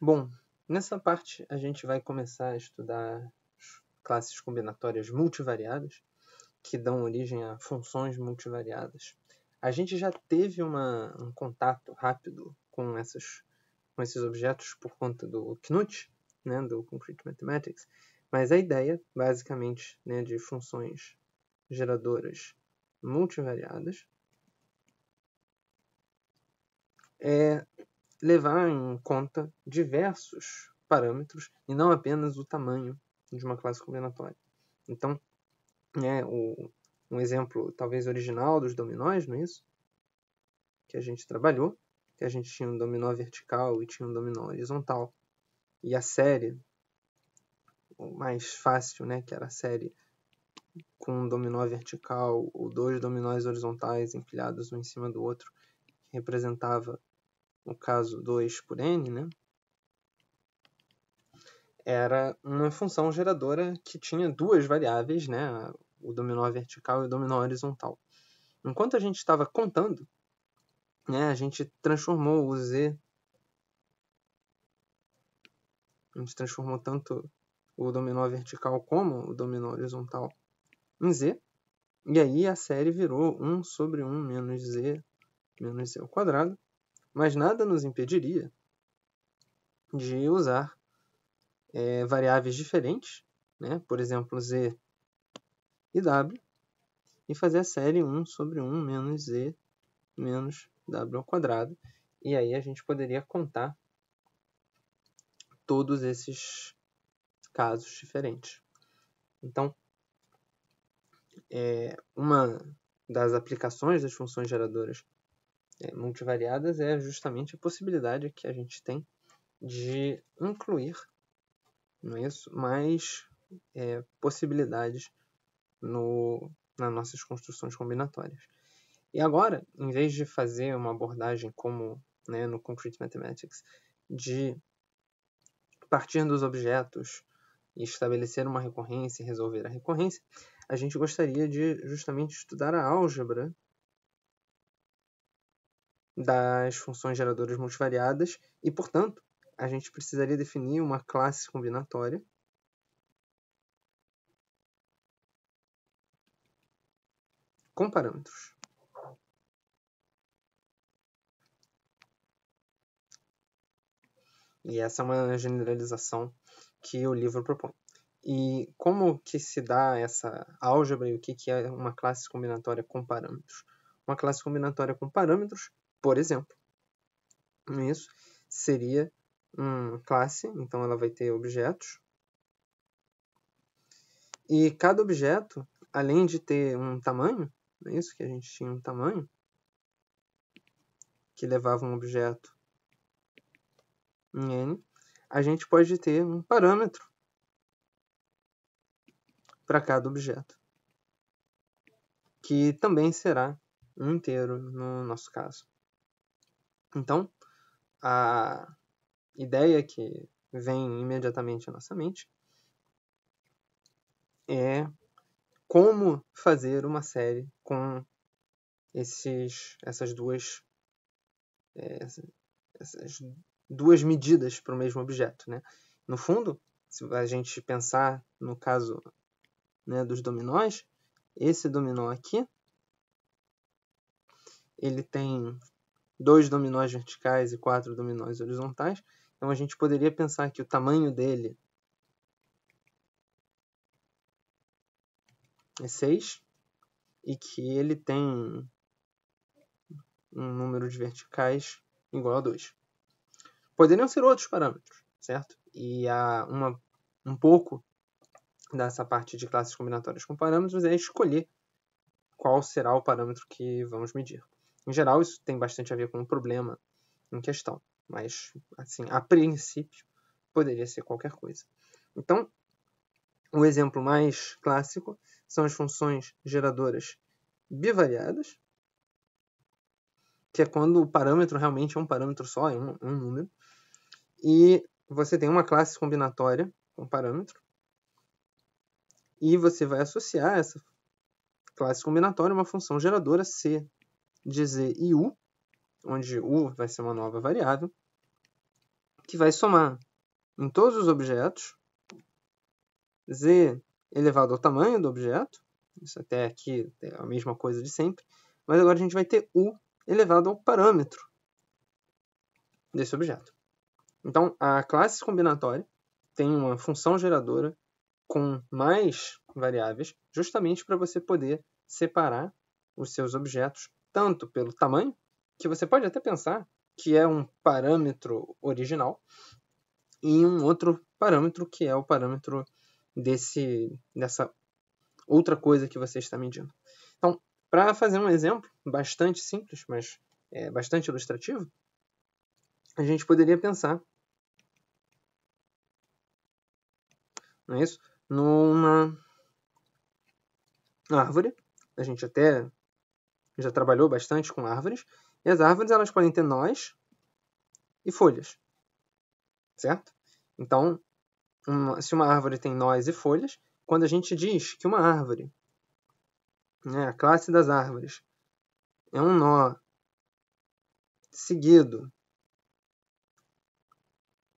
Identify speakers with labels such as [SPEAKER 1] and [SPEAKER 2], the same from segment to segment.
[SPEAKER 1] Bom, nessa parte a gente vai começar a estudar classes combinatórias multivariadas, que dão origem a funções multivariadas. A gente já teve um contato rápido com esses objetos por conta do Knut, né, do Concrete Mathematics, mas a ideia, basicamente, né, de funções geradoras multivariadas é levar em conta diversos parâmetros e não apenas o tamanho de uma classe combinatória. Então, né, um exemplo talvez original dos dominóis, não é isso? Que a gente trabalhou, que a gente tinha um dominó vertical e tinha um dominó horizontal. E a série, o mais fácil, né, que era a série com um dominó vertical ou dois dominóis horizontais empilhados um em cima do outro, que representava, no caso, 2 por n, né? Era uma função geradora que tinha duas variáveis, né? O dominó vertical e o dominó horizontal. Enquanto a gente estava contando, né, a gente transformou o z, a gente transformou tanto o dominó vertical como o dominó horizontal em z, e aí a série virou 1 sobre 1 menos z ao quadrado, mas nada nos impediria de usar variáveis diferentes, né? Por exemplo, z e w, e fazer a série 1 sobre 1 menos z menos w ao quadrado. E aí a gente poderia contar todos esses casos diferentes. Então, uma das aplicações das funções geradoras multivariadas é justamente a possibilidade que a gente tem de incluir, não é isso, mais possibilidades nas nossas construções combinatórias. E agora, em vez de fazer uma abordagem como, né, no Concrete Mathematics, de partir dos objetos e estabelecer uma recorrência e resolver a recorrência, a gente gostaria de justamente estudar a álgebra das funções geradoras multivariadas e, portanto, a gente precisaria definir uma classe combinatória com parâmetros. E essa é uma generalização que o livro propõe. E como que se dá essa álgebra e o que é uma classe combinatória com parâmetros? Uma classe combinatória com parâmetros, por exemplo, isso seria uma classe, então ela vai ter objetos, e cada objeto, além de ter um tamanho, é isso que a gente tinha um tamanho, que levava um objeto em n, a gente pode ter um parâmetro para cada objeto, que também será um inteiro no nosso caso. Então, a ideia que vem imediatamente à nossa mente é como fazer uma série com essas duas medidas para o mesmo objeto, né? No fundo, se a gente pensar no caso, né, dos dominóis, esse dominó aqui, ele tem 2 dominóis verticais e 4 dominóis horizontais. Então a gente poderia pensar que o tamanho dele é 6 e que ele tem um número de verticais igual a 2. Poderiam ser outros parâmetros, certo? E um pouco dessa parte de classes combinatórias com parâmetros é escolher qual será o parâmetro que vamos medir. Em geral, isso tem bastante a ver com o problema em questão, mas, assim, a princípio, poderia ser qualquer coisa. Então, o exemplo mais clássico são as funções geradoras bivariadas, que é quando o parâmetro realmente é um parâmetro só, é um número, e você tem uma classe combinatória com parâmetro, e você vai associar essa classe combinatória a uma função geradora C de Z e U, onde U vai ser uma nova variável, que vai somar em todos os objetos z elevado ao tamanho do objeto. Isso até aqui é a mesma coisa de sempre. Mas agora a gente vai ter u elevado ao parâmetro desse objeto. Então, a classe combinatória tem uma função geradora com mais variáveis, justamente para você poder separar os seus objetos, tanto pelo tamanho, que você pode até pensar que é um parâmetro original, e um outro parâmetro que é o parâmetro dessa outra coisa que você está medindo. Então, para fazer um exemplo bastante simples, mas bastante ilustrativo, a gente poderia pensar, não é isso? Numa árvore. A gente até já trabalhou bastante com árvores. E as árvores elas podem ter nós e folhas, certo? Então, se uma árvore tem nós e folhas, quando a gente diz que uma árvore, a classe das árvores, é um nó seguido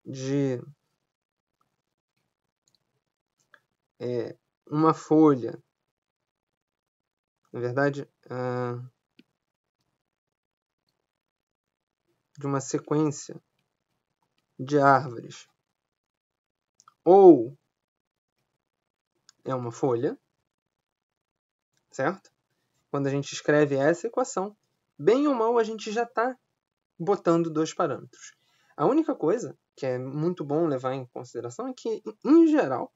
[SPEAKER 1] de uma folha, na verdade, de uma sequência de árvores, ou é uma folha, certo? Quando a gente escreve essa equação, bem ou mal a gente já está botando dois parâmetros. A única coisa que é muito bom levar em consideração é que, em geral,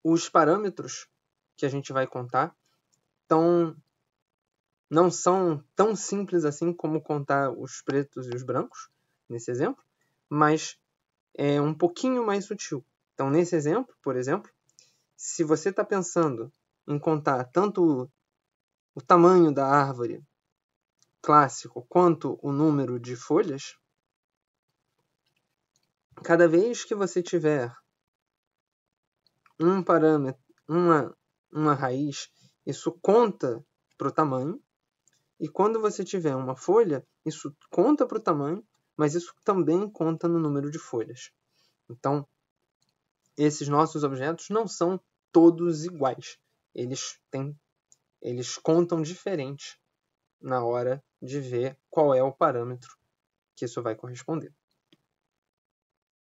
[SPEAKER 1] os parâmetros que a gente vai contar não são tão simples assim como contar os pretos e os brancos, nesse exemplo, mas é um pouquinho mais sutil. Então, nesse exemplo, por exemplo, se você está pensando em contar tanto o tamanho da árvore clássico quanto o número de folhas, cada vez que você tiver um parâmetro, uma raiz, isso conta para o tamanho. E quando você tiver uma folha, isso conta para o tamanho, mas isso também conta no número de folhas. Então, esses nossos objetos não são todos iguais. Eles contam diferente na hora de ver qual é o parâmetro que isso vai corresponder.